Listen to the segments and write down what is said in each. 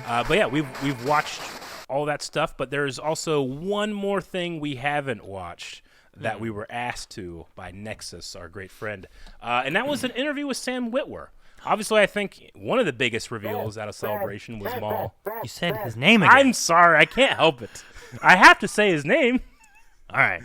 But yeah, we've watched all that stuff, but there's also one more thing we haven't watched that we were asked to by Nexus, our great friend, and that was an interview with Sam Witworth. Obviously, I think one of the biggest reveals out of Celebration was Maul. You said his name again. I'm sorry, I can't help it. I have to say his name. All right.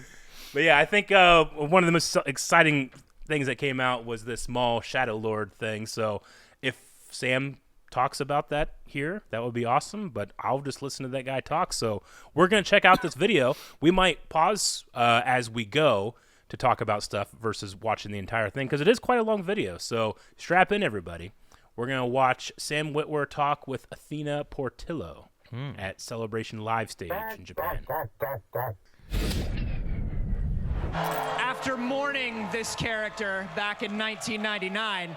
But yeah, I think one of the most exciting things that came out was this Maul Shadow Lord thing. So if Sam talks about that here, that would be awesome. But I'll just listen to that guy talk. So we're going to check out this video. We might pause as we go to talk about stuff versus watching the entire thing because it is quite a long video. So strap in, everybody. We're going to watch Sam Witworth talk with Athena Portillo at Celebration Live Stage in Japan. After mourning this character back in 1999,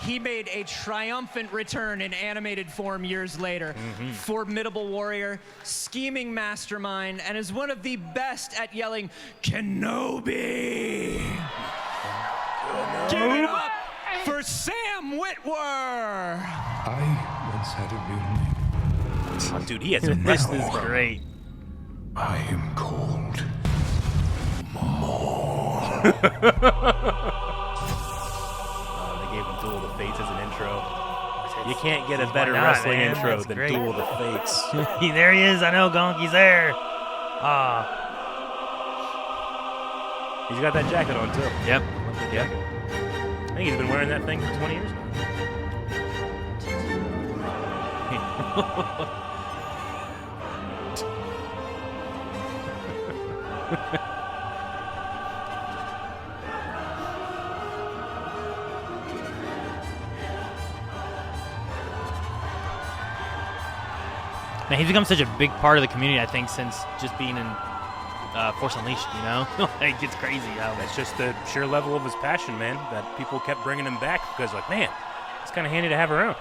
he made a triumphant return in animated form years later. Formidable warrior, scheming mastermind, and is one of the best at yelling, Kenobi! Give it up for Sam Witworth! I once had a real name. Oh, dude, he has This is great. I am called They gave him Duel of the Fates as an intro. You can't get a better not, wrestling man? intro That's than great. Duel of the Fates. There he is. I know, Gonk. He's there. He's got that jacket on, too. Yep. Yep. I think he's been wearing that thing for 20 years now. Man, he's become such a big part of the community, I think, since just being in Force Unleashed, you know? Like, it's crazy how That's just the sheer level of his passion, man, that people kept bringing him back because, like, man, it's kind of handy to have around.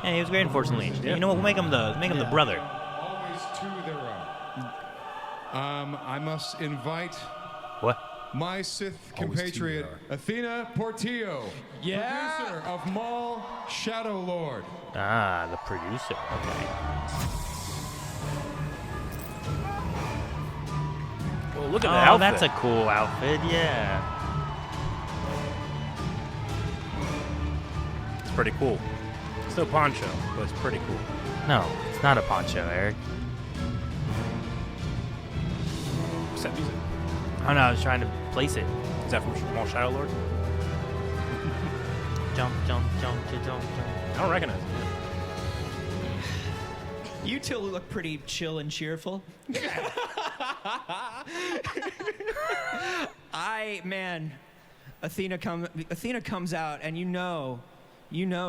Yeah, he was great in Force Unleashed. Yeah. You know what? We'll make him the brother. always to their own. I must invite What? my Sith Always compatriot, to Athena Portillo, Yeah. producer of Maul Shadow Lord. Ah, the producer. Okay. Well, look at Oh, the outfit. that's a cool outfit. Yeah. It's pretty cool. It's no poncho, but it's pretty cool. No, it's not a poncho, Eric. What's that music? Oh no, I was trying to place it. Is that from Maul Shadow Lord? Jump, jump, jump, jump, jump. I don't recognize it. You two look pretty chill and cheerful. Athena comes out, and you know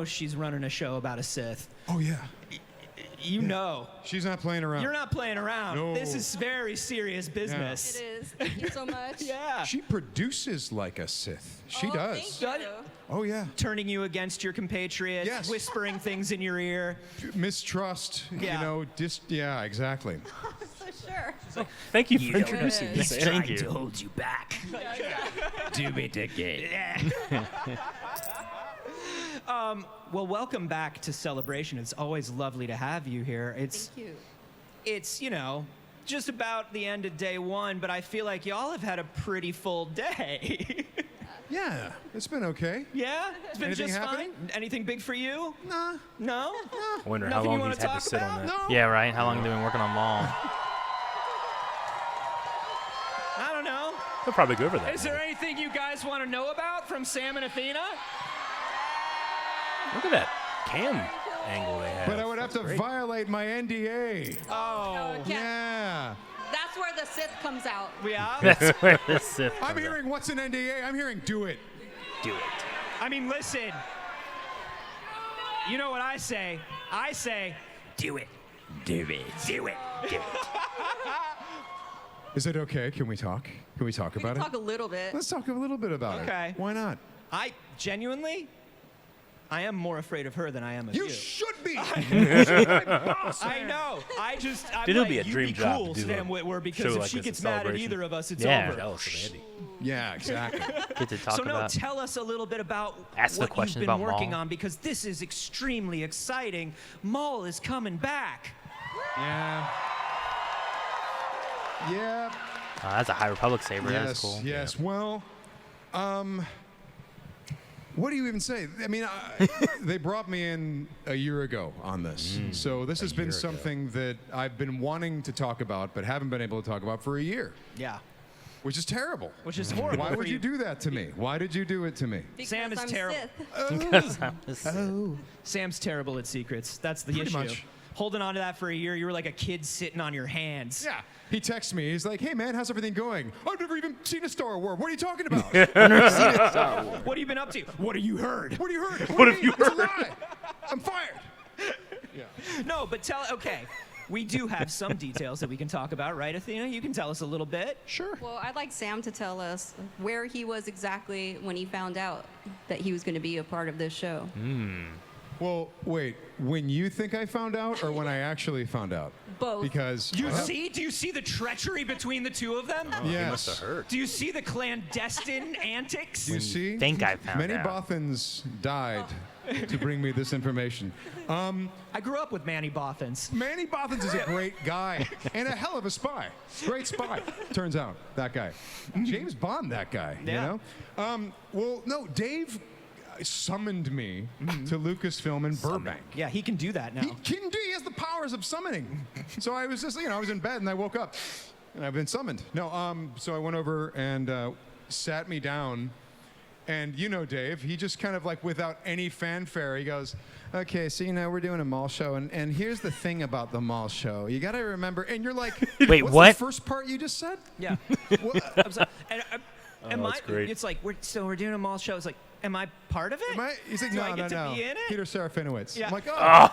she's running a show about a Sith. Oh, yeah. You know. She's not playing around. You're not playing around. No. This is very serious business. It is. Thank you so much. Yeah. She produces like a Sith. She Oh, does. thank you. Oh, yeah. Turning you against your compatriots, Yes. whispering things in your ear. Mistrust, Yeah. you know, yeah, exactly. For sure. Thank you for introducing me. Yes. Sam. Thank you. To hold you back. Do me again. Well, welcome back to Celebration. It's always lovely to have you here. Thank you. It's, just about the end of day one, but I feel like y'all have had a pretty full day. Yeah, it's been okay. Yeah? It's been Anything just happening? fine? Anything big for you? Nah. No? I wonder Nothing how you long wanna he's had to talk sit about? on that. No. Yeah, right. How long have they been working on Maul? I don't know. He'll probably go over that. Is there anything you guys want to know about from Sam and Athena? Look at that cam angle they have. But I would have to violate my NDA. Oh. Okay. Yeah. That's where the Sith comes out. Yeah? That's where the Sith I'm comes hearing what's an NDA? I'm hearing do it. out. Do it. I mean, listen. You know what I say? I say, do it. Do it. Do it. Do it. Is it okay? Can we talk? Can we talk We about can it? talk a little bit. Let's talk a little bit about Okay. it. Why not? I genuinely, I am more afraid of her than I am of you. You should be. I know. I'm It'll like, be a you dream be job cool, to do Sam a Witwer, show because if like she this gets in mad at celebration. either of us, it's Yeah. over. Jealous of Andy. Yeah, exactly. Get to talk So no, about. tell us a little bit about Ask the what you've questions been about working Maul. on, because this is extremely exciting. Maul is coming back. Yeah. Yeah. Oh, that's a High Republic saber. Yes. That's cool. Yes. Well, what do you even say? I mean, they brought me in a year ago on this. So this has been something that I've been wanting to talk about, but haven't been able to talk about for a year, Yeah. which is terrible. Which is horrible. Why for would you do that to me? Why did you do it to me? Because Sam is I'm terrible. Sith. Sam's terrible at secrets. That's the Pretty issue. much. Holding on to that for a year, you were like a kid sitting on your hands. Yeah. He texts me. He's like, "Hey man, how's everything going? I've never even seen a Star Wars. What are you talking about? What have you been up to? What have you heard? What have you heard? What have you It's a lie. I'm fired." No, but okay. We do have some details that we can talk about, right, Athena? You can tell us a little bit. Sure. Well, I'd like Sam to tell us where he was exactly when he found out that he was going to be a part of this show. Well, wait. When you think I found out, or when I actually found out? Both. Because Do you see the treachery between the two of them? He Yes. must have heard. Do you see the clandestine antics? Do you see? think I found Many out. Bothans died to bring me this information. I grew up with Manny Bothans. Manny Bothans is a great guy and a hell of a spy. Great spy, turns out, that guy. James Bond, that guy, Yeah. you know? Well, no, Dave summoned me to Lucasfilm in Burbank. Yeah, he can do that now. He has the powers of summoning. So I was just, I was in bed and I woke up and I've been summoned. No, so I went over and sat me down. And Dave, he just kind of like without any fanfare, he goes, "Okay, so we're doing a Maul show, and here's the thing about the Maul show. You got to remember," and you're like, Wait, what's what? the first part you just said? Yeah. What? I'm sorry. And that's great. It's like, we're doing a mall show. It's like, am I part of it? He's like, Do I no, get no, to no. be in it? Peter Serafinowicz. Yeah. I'm like, oh.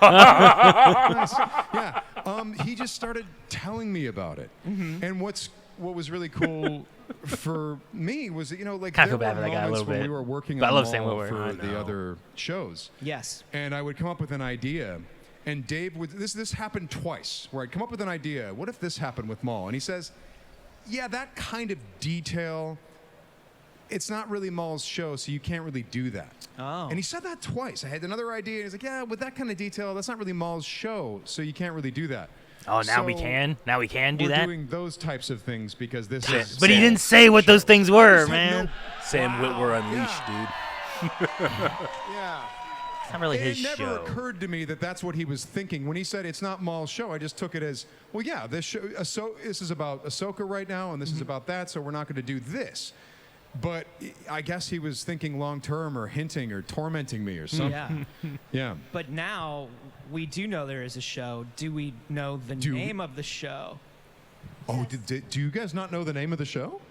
Nice. Yeah. He just started telling me about it. And what was really cool for me was, like, I there feel bad were for that guy a moments little when bit. we were working But I on love Sam Maul Witwer. for I the know. other shows. Yes. And I would come up with an idea, and Dave would. This happened twice, where I'd come up with an idea. What if this happened with Maul? And he says, "Yeah, that kind of detail. It's not really Maul's show, so you can't really do that." Oh. And he said that twice. I had another idea, and he's like, "Yeah, with that kind of detail, that's not really Maul's show, so you can't really do that." Oh, now we So can. Now we can do we're that. doing those types of things because this is. But he didn't say what those things were, Just had man. no- Sam Witwer Unleashed, Yeah. It's not really his It never show. occurred to me that that's what he was thinking. When he said it's not Maul's show, I just took it as, well, yeah, this show, this is about Ahsoka right now, and this is about that, so we're not going to do this. But I guess he was thinking long term or hinting or tormenting me or something. Yeah. Yeah. But now we do know there is a show. Do we know the name of the show? Oh, do you guys not know the name of the show?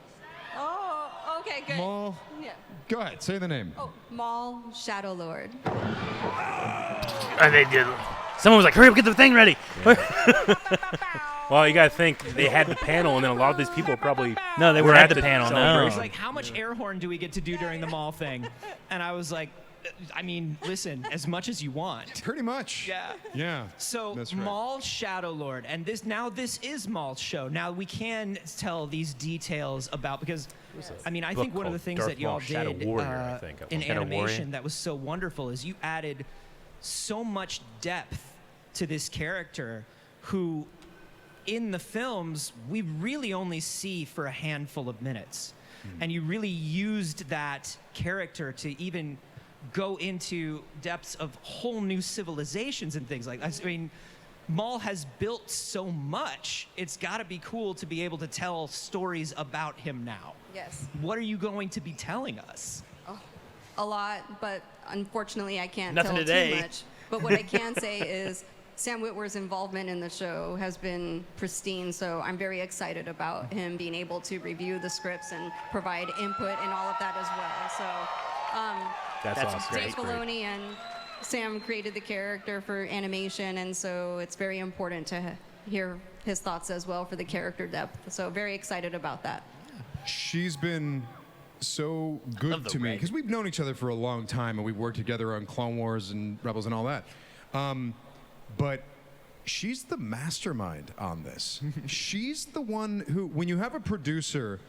Oh, okay, good. Maul. Yeah. Go ahead, say the name. Oh, Maul Shadow Lord. They did. Someone was like, "Hurry up, get the thing ready." Well, you got to think they had the panel, and then a lot of these people probably No, they were were at at the the panel. celebration. It's No. like, how much air horn do we get to do during the mall thing? And I was like, I mean, listen, as much as you want. Pretty much. Yeah. Yeah. So That's right. Maul Shadow Lord, and this is Maul's show. Now we can tell these details about, because I mean, I book think one of the called thing Darth that y'all Maul Shadow did Warrior, I think, at in one point. Shadow animation Warrior. that was so wonderful is you added so much depth to this character who in the films we really only see for a handful of minutes. And you really used that character to even go into depths of whole new civilizations and things like that. I mean, Maul has built so much. It's got to be cool to be able to tell stories about him now. Yes. What are you going to be telling us? A lot, but unfortunately I can't Nothing tell today. too much. But what I can say is Sam Witwer's involvement in the show has been pristine, so I'm very excited about him being able to review the scripts and provide input and all of that as well. So That's awesome. Dave That's great. Filoni and Sam created the character for animation, and so it's very important to hear his thoughts as well for the character depth. So very excited about that. She's been so Love good the to me red. because we've known each other for a long time and we've worked together on Clone Wars and Rebels and all that. But she's the mastermind on this. She's the one who, when you have a producer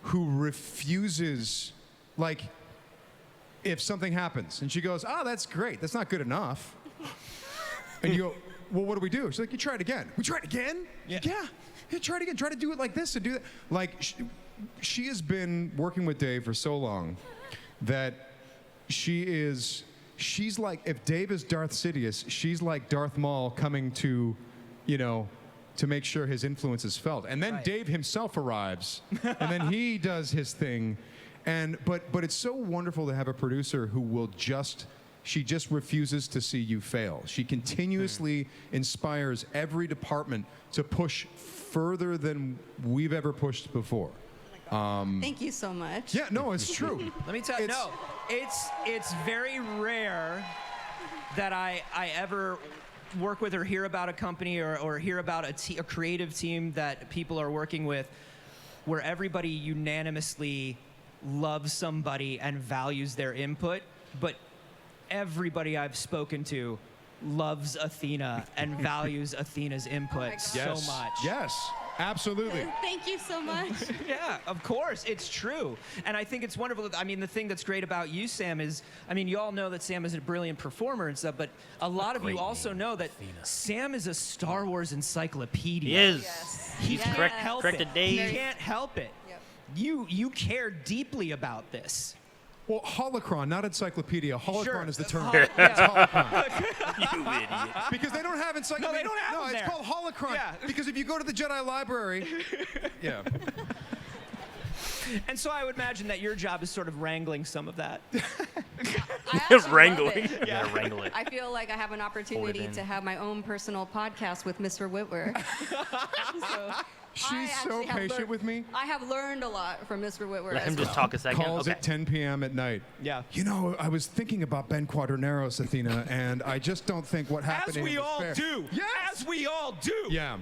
who refuses, like, if something happens and she goes, "Oh, that's great. That's not good enough," and you go, "Well, what do we do?" She's like, "You try it again." "We try it again?" Yeah, try it again. Try to do it like this and do that. Like, she has been working with Dave for so long that she's like, if Dave is Darth Sidious, she's like Darth Maul coming to, to make sure his influence is felt. And then Dave himself arrives, and then he does his thing. But it's so wonderful to have a producer who will she just refuses to see you fail. She continuously inspires every department to push further than we've ever pushed before. Thank you so much. Yeah, no, it's true. Let me tell you, it's very rare that I ever work with or hear about a company or hear about a creative team that people are working with where everybody unanimously loves somebody and values their input, but everybody I've spoken to loves Athena and values Athena's input so much. Yes, absolutely. Thank you so much. Yeah, of course, it's true. And I think it's wonderful. I mean, the thing that's great about you, Sam, is, I mean, you all know that Sam is a brilliant performer and stuff, but a lot of you also know that Sam is a Star Wars encyclopedia. He is. Yes. He's Yes. corrected Dave. He can't help it. Yep. You care deeply about this. Well, holocron, not encyclopedia. Holocron Sure. is the term. Yeah. It's holocron. You idiot. Because they don't have encyclopedia. No, they don't have No, them it's there. called holocron. Yeah. Because if you go to the Jedi Library, yeah. And so I would imagine that your job is sort of wrangling some of that. I actually love Wrangling. it. Yeah, wrangle it. I feel like I have an opportunity in. to have my own personal podcast with Mr. Witwer. So She's so patient with me. I have learned a lot from Mr. Witwer. Let him as just well. talk a second. Calls Okay. at 10 p.m. at night. Yeah. I was thinking about Ben Quadraneros, Athena, and I just don't think what happened As to him we was all fair. do. Yes. As we all do. Yeah.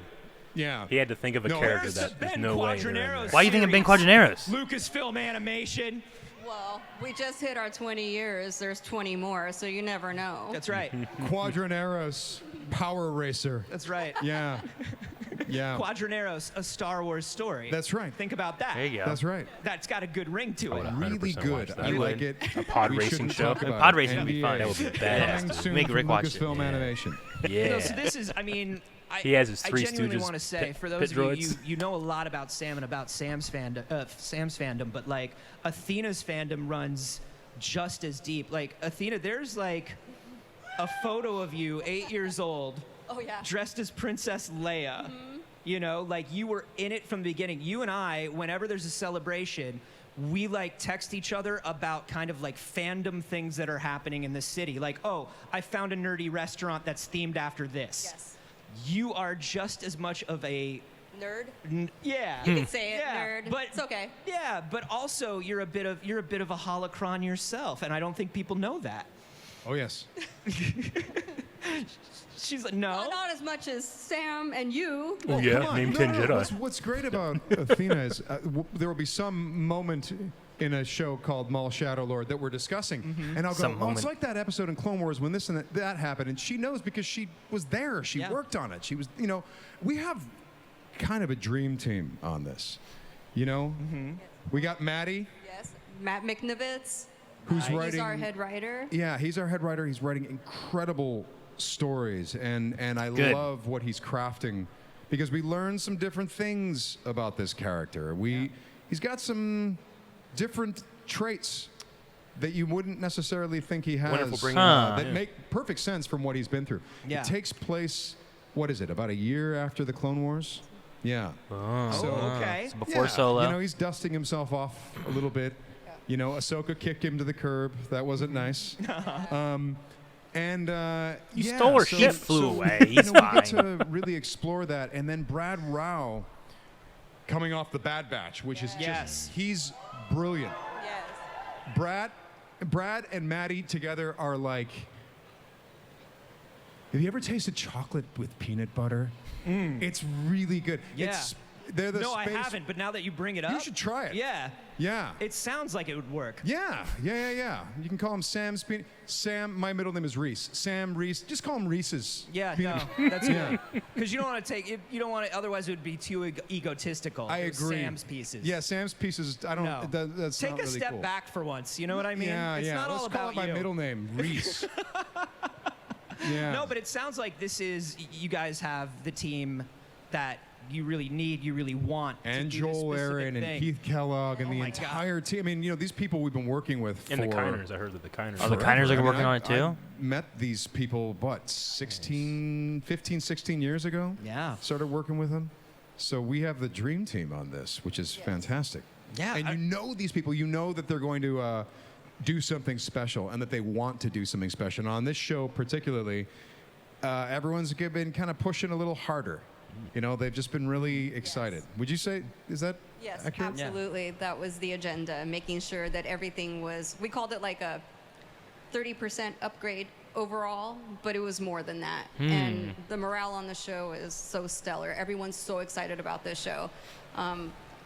Yeah. He had to think of a No, character where's that the there's Ben no way. they're in Quadraneros? there. Why are you thinking Ben Series. Quadraneros? Lucasfilm Animation. Well, we just hit our 20 years. There's 20 more, so you never know. That's right. Quadraneros, Power Racer. That's right. Yeah. Yeah. Quadraneros, a Star Wars story. That's right. Think about that. There you go. That's right. That's got a good ring to it. 100% Really good. watch that. I You like would. it. A pod We racing shouldn't show? talk about Pod it. racing would be NBA. fun. That would be Coming badass. soon Make from Rick watch it. Lucasfilm Yeah. Animation. Yeah. So this is, I mean, He has his Three I genuinely Stooges want to say, pit- for those pit of you, droids. you know a lot about Sam and about Sam's fandom, but like Athena's fandom runs just as deep. Like Athena, there's like a photo of you, 8 years old, Oh, yeah. dressed as Princess Leia. You know, like you were in it from the beginning. You and I, whenever there's a celebration, we like text each other about kind of like fandom things that are happening in the city. Like, oh, I found a nerdy restaurant that's themed after this. Yes. You are just as much of a Nerd. yeah. You can say it, Yeah, nerd. but It's okay. Yeah, but also you're a bit of a holocron yourself, and I don't think people know that. Oh, yes. She's like, no. Well, not as much as Sam and you. Oh, yeah, Come on. name No, 10 no, Jedi. What's great about Athena is there will be some moment in a show called Maul Shadow Lord that we're discussing, and I'll go, Some "Oh, it's moment. like that episode in Clone Wars when this and that happened," and she knows because she was there. She Yeah. worked on it. She was, we have kind of a dream team on this. We got Maddie, Yes. Matt McNivitz. who's He's writing. our head writer. Yeah, he's our head writer. He's writing incredible stories, and I Good. love what he's crafting because we learn some different things about this character. He's got some different traits that you wouldn't necessarily think he has. Wonderful bringing Huh. that make perfect sense from what he's been through. Yeah. It takes place, what is it, about a year after the Clone Wars? Yeah. Oh, okay. So before Yeah, Solo. he's dusting himself off a little bit. Ahsoka kicked him to the curb. That wasn't nice. You stole her ship. Flew away. We He's get fine. to really explore that, and then Brad Rao coming off the Bad Batch, which is Yes. he's brilliant. Yes. Brad and Maddie together are like. Have you ever tasted chocolate with peanut butter? It's really good. Yeah. They're the No, I space. haven't, but now that you bring it up. You should try it. Yeah. Yeah. It sounds like it would work. Yeah. You can call him Sam. My middle name is Reese. Sam Reese. Just call him Reese's. Yeah, peanut. no, that's good. Because you don't want to you don't want to, otherwise it would be too egotistical. I Those agree. Sam's pieces. Yeah, Sam's pieces. I don't. No. That's Take not a really step cool. back for once. You know what I mean? Yeah, It's not Let's all call about it my you. middle name, Reese. Yeah. No, but it sounds like this is, you guys have the team that you really need, you really want. And to do this Joel specific Aaron and thing. Keith Kellogg and Oh the my entire team. I mean, these people we've been working with And for the Kiners. I heard that the Kiners. Oh, the forever. Kiners are I mean, working on it too? I met these people, 15, 16 years ago? Yeah. Started working with them. So we have the dream team on this, which is fantastic. Yeah, And you know these people. You know that they're going to do something special and that they want to do something special. And on this show particularly, everyone's been kind of pushing a little harder. They've just been really excited. Would you say, is that Yes, accurate? absolutely. That was the agenda, making sure that everything was, we called it like a 30% upgrade overall, but it was more than that. And the morale on the show is so stellar. Everyone's so excited about this show.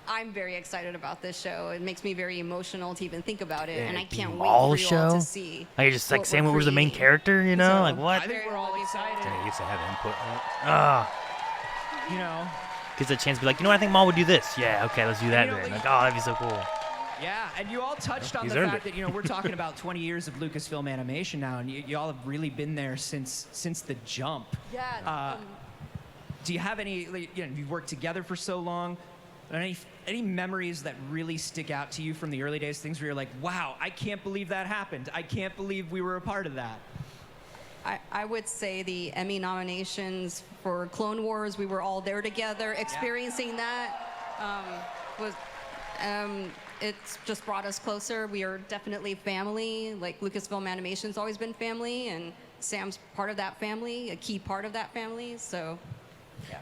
I'm very excited about this show. It makes me very emotional to even think about it, and I can't wait Maul for you all show? to see. Like just like what Sam we're Witworth was the main creating. character, So, like what? I think we're all excited. He used to have input in it. Ah, You know, gets a chance to be like, I think Maul would do this. Yeah, okay, let's do that you know, then. like- Like, oh, that'd be so cool. yeah, and you all touched on He's the earned fact it. that we're talking about 20 years of Lucasfilm animation now, and you all have really been there since the jump. Yeah. Do you have any? You've worked together for so long. Are there any memories that really stick out to you from the early days? Things where you're like, wow, I can't believe that happened. I can't believe we were a part of that. I would say the Emmy nominations for Clone Wars, we were all there together, experiencing that. It's just brought us closer. We are definitely family. Like Lucasfilm Animation's always been family, and Sam's part of that family, a key part of that family. So, yeah.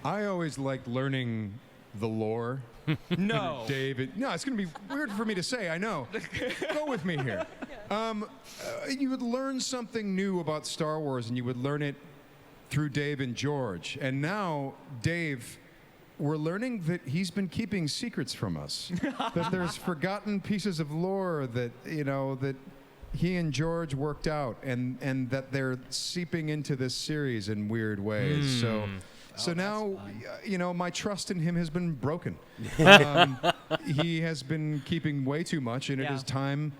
I always liked learning the lore. No. David. No, it's going to be weird for me to say, I know. Go with me here. You would learn something new about Star Wars, and you would learn it through Dave and George. And now, Dave, we're learning that he's been keeping secrets from us. That there's forgotten pieces of lore that, that he and George worked out, and that they're seeping into this series in weird ways. So now, my trust in him has been broken. He has been keeping way too much, and it is time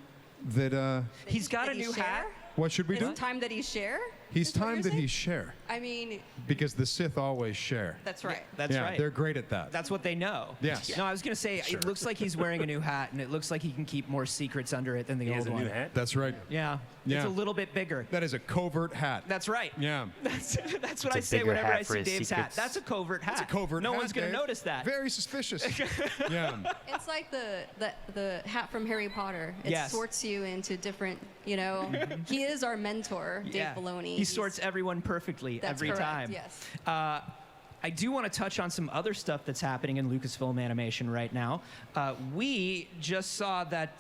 that. He's got a That he new share? hat. What should we do? It's time that he share? He's is what time you're that he saying? share, I mean, because the Sith always share. that's right. That's yeah, right. they're great at that. That's what they know. Yes. No, I was gonna say it looks like he's wearing a new hat, and it looks like he can keep more secrets under it than the He old has a one. new hat. That's right. Yeah. Yeah. It's a little bit bigger. That is a covert hat. That's right. Yeah. That's what a I say bigger whenever hat I for see his Dave's hat. secrets. That's a covert hat. It's a covert No hat, one's gonna Dave. notice that. Very suspicious. Yeah. It's like the hat from Harry Potter. It Yes. sorts you into different, he is our mentor, Dave Filoni. He sorts everyone perfectly That's every correct, time. yes. I do want to touch on some other stuff that's happening in Lucasfilm Animation right now. We just saw that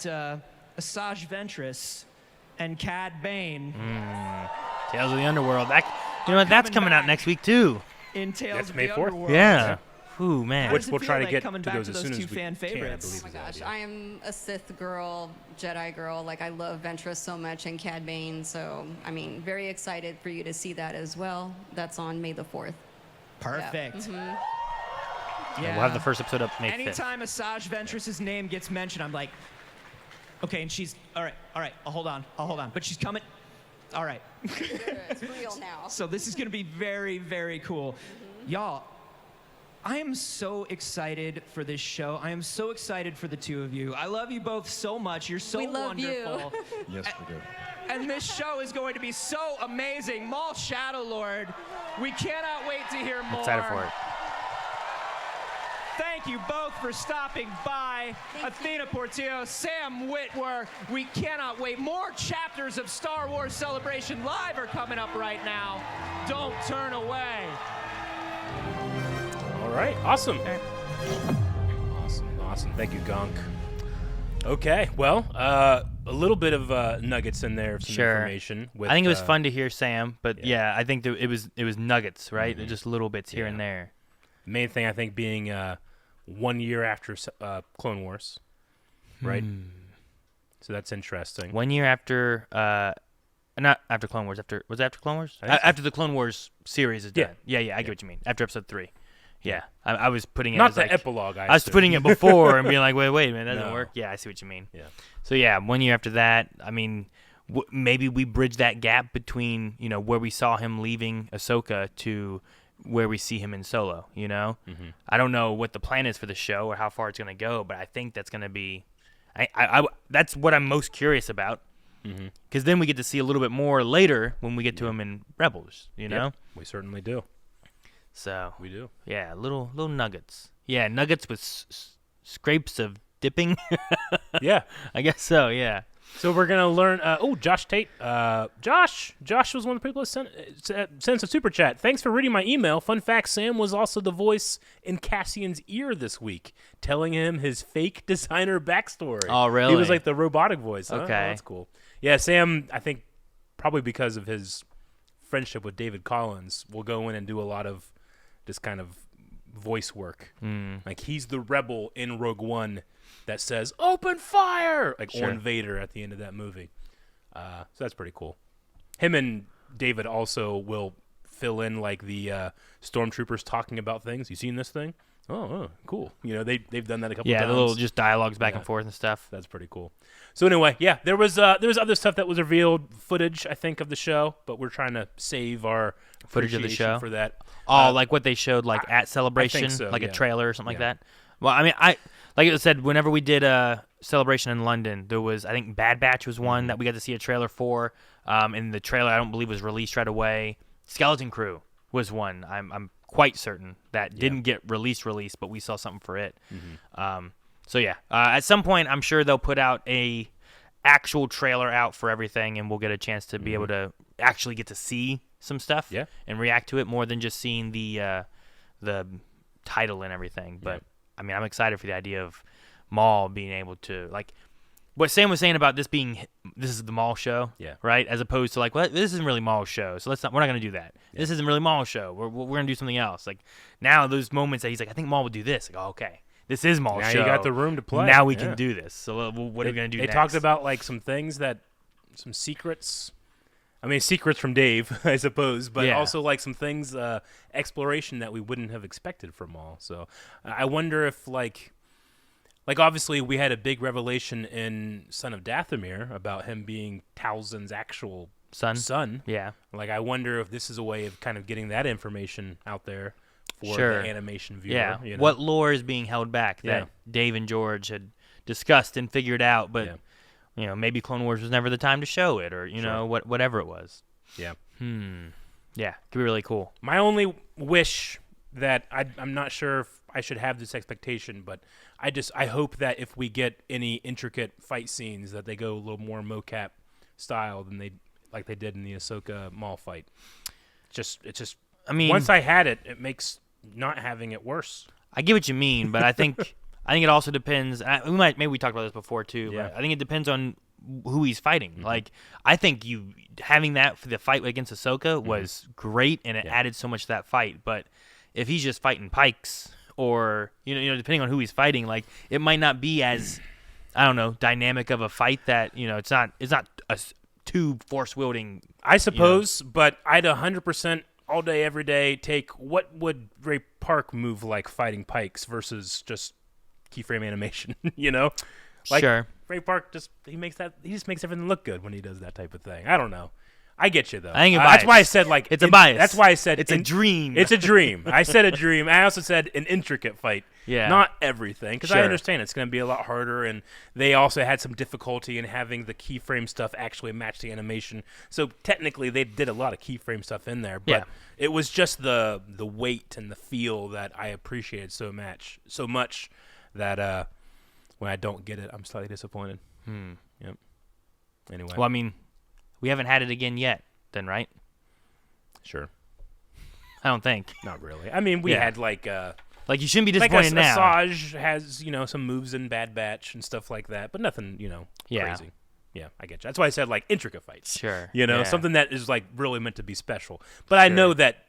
Asajj Ventress and Cad Bane Tales of the Underworld. That's coming out back. next week too. in Tales That's of May the 4th? Underworld. Yeah. Ooh, man. How Which does it we'll feel try to like get coming to back those to as those soon two as we fan can, I favorites? believe. Oh my is the gosh, idea. I am a Sith girl, Jedi girl. Like, I love Ventress so much and Cad Bane. So, very excited for you to see that as well. That's on May the 4th. Perfect. Yeah. We'll have the first episode up May 5th. Anytime Asajj Ventress's name gets mentioned, I'm like, okay, and she's all right. I'll hold on, but she's coming. All right. It's real now. So this is gonna be very, very cool, y'all. I am so excited for this show. I am so excited for the two of you. I love you both so much. You're so We love you. wonderful. Yes, we do. And this show is going to be so amazing. Maul Shadow Lord. We cannot wait to hear more. Excited for it. Thank you both for stopping by. Athena Portillo, Sam Witworth. We cannot wait. More chapters of Star Wars Celebration Live are coming up right now. Don't turn away. All right, awesome. Awesome. Thank you, Gunk. Okay, well, a little bit of nuggets in there of some information. With, I think it was fun to hear Sam, but yeah, I think it was nuggets, right? Just little bits here and there. Main thing I think being 1 year after Clone Wars, right? So that's interesting. 1 year after, not after Clone Wars. Was it after Clone Wars? I think so. After the Clone Wars series is done. Yeah. Yeah. I get what you mean. After Episode 3. Yeah, I was putting it Not as the like, epilogue. I was putting it before and being like, wait a minute, that doesn't No. work. Yeah, I see what you mean. Yeah. So yeah, 1 year after that, I mean, maybe we bridge that gap between where we saw him leaving Ahsoka to where we see him in Solo. I don't know what the plan is for the show or how far it's going to go, but I think that's going to be, that's what I'm most curious about. Because then we get to see a little bit more later when we get to him in Rebels. Yep, we certainly do. So We do. yeah, little nuggets. Yeah, nuggets with scrapes of dipping. Yeah. I guess so. Yeah. So we're gonna learn. Josh Tate. Josh was one of the people that sent a super chat. Thanks for reading my email. Fun fact: Sam was also the voice in Cassian's ear this week, telling him his fake designer backstory. Oh, really? He was like the robotic voice. Huh? Okay. Oh, that's cool. Yeah, Sam. I think probably because of his friendship with David Collins, will go in and do a lot of this kind of voice work. Like he's the rebel in Rogue One that says "Open fire!" like Sure. on Vader at the end of that movie. So that's pretty cool. Him and David also will fill in like the stormtroopers talking about things. You seen this thing? Oh, cool. They've done that a couple times. Yeah, the little just dialogues back Yeah. and forth and stuff. That's pretty cool. So anyway, yeah, there was other stuff that was revealed, footage I think of the show, but we're trying to save our Footage of the appreciation show? for that. Oh, like what they showed like at Celebration, so, like yeah. a trailer or something like Yeah. that. Well, I mean, like I said, whenever we did a Celebration in London, there was, I think Bad Batch was one that we got to see a trailer for, and the trailer I don't believe was released right away. Skeleton Crew was one. I'm quite certain that didn't get released, but we saw something for it. So yeah, at some point I'm sure they'll put out a actual trailer out for everything, and we'll get a chance to be able to actually get to see some stuff and react to it more than just seeing the title and everything. But I mean, I'm excited for the idea of Maul being able to, like what Sam was saying about this is the Maul show, right? As opposed to like, well, this isn't really Maul's show, so we're not gonna do that. This isn't really Maul's show. We're gonna do something else. Like now, those moments that he's like, I think Maul would do this. Like, oh, okay, this is Maul's Now show. you got the room to play. Now we can do this. So what are we gonna do They next? talked about like some things some secrets. I mean, secrets from Dave, I suppose, but also like some things, exploration that we wouldn't have expected from Maul. So I wonder if like obviously we had a big revelation in Son of Dathomir about him being Talzin's actual son. Yeah. Like I wonder if this is a way of kind of getting that information out there for Sure. the animation viewer. Yeah. You know? What lore is being held back that Dave and George had discussed and figured out, but maybe Clone Wars was never the time to show it, or know whatever it was. Yeah. Yeah, could be really cool. My only wish that I'm not sure if I should have this expectation, but I hope that if we get any intricate fight scenes, that they go a little more mocap style than they did in the Ahsoka Maul fight. It's just. I mean, once I had it, it makes not having it worse. I get what you mean, but I think it also depends. Maybe we talked about this before too. Yeah. But I think it depends on who he's fighting. Like I think having that for the fight against Ahsoka was great, and it added so much to that fight. But if he's just fighting Pikes, or depending on who he's fighting, like it might not be as dynamic of a fight that it's not a two force wielding. I suppose, but I'd 100% all day, every day take what would Ray Park move like fighting Pikes versus just keyframe animation. Like, sure. Ray Park just makes everything look good when he does that type of thing. I don't know. I get you though. I think you're that's biased. why I said like it's a bias. That's why I said it's a dream. It's a dream. I said a dream. I also said an intricate fight. Yeah. Not everything, because I Sure. understand it's going to be a lot harder, and they also had some difficulty in having the keyframe stuff actually match the animation. So technically, they did a lot of keyframe stuff in there, but it was just the weight and the feel that I appreciated so much that when I don't get it, I'm slightly disappointed. Yep. Anyway. Well, I mean, we haven't had it again yet, then, right? Sure. I don't think. Not really. I mean, we had like you shouldn't be like disappointed now. Asajj has some moves in Bad Batch and stuff like that, but nothing crazy. Yeah, I get you. That's why I said like intricate fights. Sure. Something that is like really meant to be special. But I know that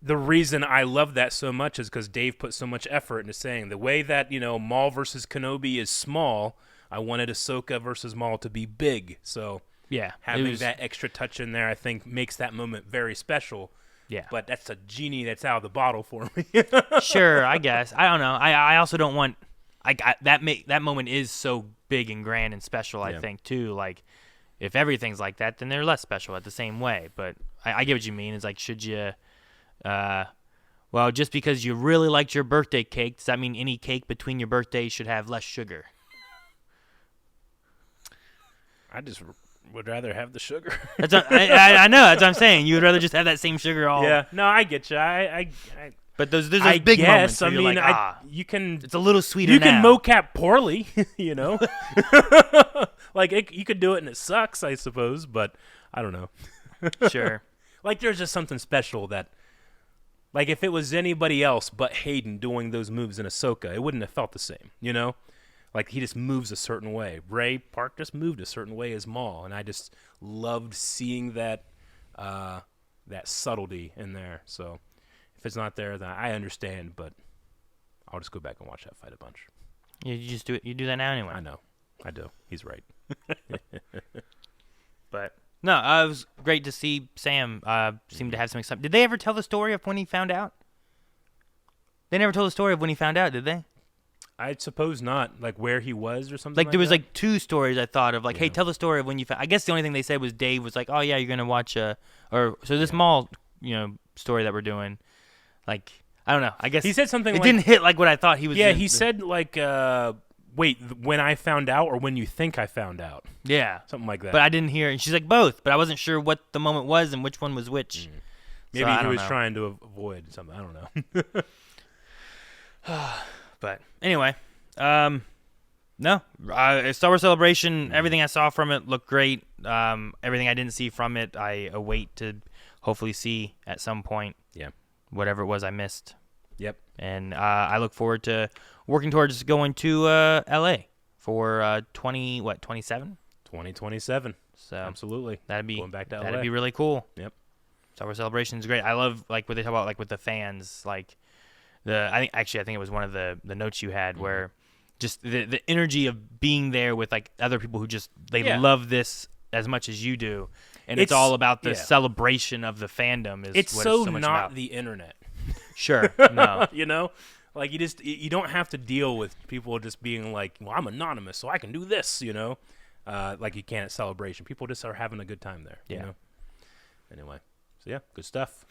the reason I love that so much is because Dave put so much effort into saying the way that, Maul versus Kenobi is small, I wanted Ahsoka versus Maul to be big. So Yeah. having that extra touch in there, I think, makes that moment very special. Yeah. But that's a genie that's out of the bottle for me. Sure, I guess. I don't know. I also don't want that moment is so big and grand and special, I think, too. Like, if everything's like that, then they're less special at the same way. But I get what you mean. It's like, should you well, just because you really liked your birthday cake, does that mean any cake between your birthdays should have less sugar? I just would rather have the sugar. That's what, I know. That's what I'm saying. You would rather just have that same sugar all. Yeah, no, I get you. But there's those I big moments. guess. Where I you're mean, like, you can. it's a little sweeter. You can now. mocap poorly, Like you could do it and it sucks, I suppose. But I don't know. Sure. Like there's just something special that, like if it was anybody else but Hayden doing those moves in Ahsoka, it wouldn't have felt the same. Like he just moves a certain way. Ray Park just moved a certain way as Maul, and I just loved seeing that that subtlety in there. So if it's not there, then I understand, but I'll just go back and watch that fight a bunch. You just do it. You do that now anyway. I know, I do. He's right. But no, it was great to see Sam seem to have some excitement. Did they ever tell the story of when he found out? They never told the story of when he found out, did they? I suppose not. Like where he was or something. Like there was that? like two stories I thought of. Like, hey, tell the story of when you found. I guess the only thing they said was Dave was like, oh yeah, you're gonna watch this Maul story that we're doing. Like I don't know. I guess he said something. It didn't hit like what I thought he was. Yeah, he said like, wait, when I found out or when you think I found out. Yeah, Something like that. But I didn't hear. And she's like both, but I wasn't sure what the moment was and which one was which. Maybe So, he was trying to avoid something. I don't know. But anyway, no, Star Wars Celebration. Everything I saw from it looked great. Everything I didn't see from it, I await to hopefully see at some point. Yeah. Whatever it was I missed. Yep. And I look forward to working towards going to L.A. for 2027. 2027. So absolutely. That'd be going back to LA. That'd be really cool. Yep. Star Wars Celebration is great. I love like what they talk about like with the fans, like I think it was one of the notes you had where just the energy of being there with like other people who just they love this as much as you do, and it's all about the celebration of the fandom. It's what so it's so much not about. the internet. Sure, no, like you don't have to deal with people just being like, well, I'm anonymous, so I can do this, like you can at Celebration. People just are having a good time there. Yeah. Anyway, so yeah, good stuff.